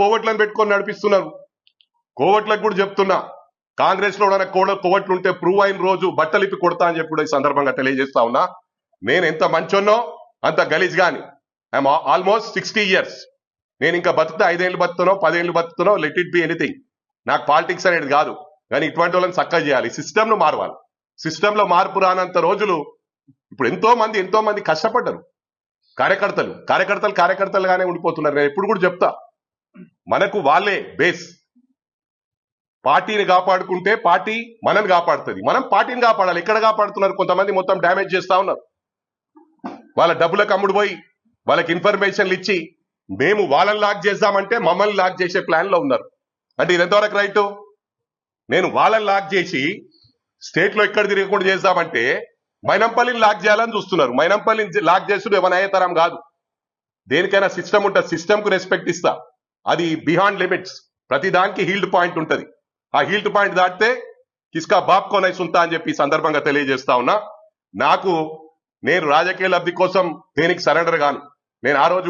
కోవట్లను పెట్టుకొని నడిపిస్తున్నారు. కోవట్లకు కూడా చెప్తున్నా, కాంగ్రెస్ లో కోవట్లు ఉంటే ప్రూవ్ అయిన రోజు బట్టలిప్పి కొడతా అని చెప్పి కూడా ఈ సందర్భంగా తెలియజేస్తా ఉన్నా. నేను ఎంత మంచోన్నో అంత గలీజ్ గాని. I'm almost 60 years. నేను ఇంకా బతుకుతా 5 ఏళ్ళు బతుకుతానో 10 ఏళ్ళు బతుకుతానో, లెట్ ఇట్ బి ఎనీథింగ్. నాకు పాలిటిక్స్ అనేది కాదు, కానీ ఇటువంటి వాళ్ళని చక్కగా చేయాలి, సిస్టమ్ ను మారవాలి. సిస్టమ్ లో మార్పు రానంత రోజులు ఇప్పుడు ఎంతో మంది కష్టపడ్డారు. కార్యకర్తలుగానే ఉండిపోతున్నారు. నేను ఎప్పుడు కూడా చెప్తా, మనకు వాళ్ళే బేస్. పార్టీని కాపాడుకుంటే పార్టీ మనని కాపాడుతుంది, మనం పార్టీని కాపాడాలి. ఎక్కడ కాపాడుతున్నారు? కొంతమంది మొత్తం డ్యామేజ్ చేస్తా ఉన్నారు. వాళ్ళ డబ్బులకు అమ్ముడు పోయి వాళ్ళకి ఇన్ఫర్మేషన్లు ఇచ్చి మేము వాళ్ళని లాక్ చేద్దామంటే మమ్మల్ని లాక్ చేసే ప్లాన్ లో ఉన్నారు. అంటే ఇది ఎంతవరకు రైట్? నేను వాళ్ళని లాక్ చేసి స్టేట్ లో ఎక్కడ తిరగకుండా చేద్దామంటే మైనంపల్లిని లాక్ చేయాలని చూస్తున్నారు. మైనంపల్లిని లాక్ చేస్తుడు ఏమైనా అయ్యేతరం కాదు. దేనికైనా సిస్టమ్ ఉంటుంది, సిస్టమ్ కు రెస్పెక్ట్ ఇస్తా. అది బిహాండ్ లిమిట్స్. ప్రతి దానికి హీల్డ్ పాయింట్ ఉంటది. ఆ హీల్డ్ పాయింట్ దాటితే కిస్కా బాప్ కోనై సుంతా అని చెప్పి సందర్భంగా తెలియజేస్తా ఉన్నా. నేను రాజకీయ లబ్ధి కోసం దేనికి సరెండర్ గాను. నేను ఆ రోజు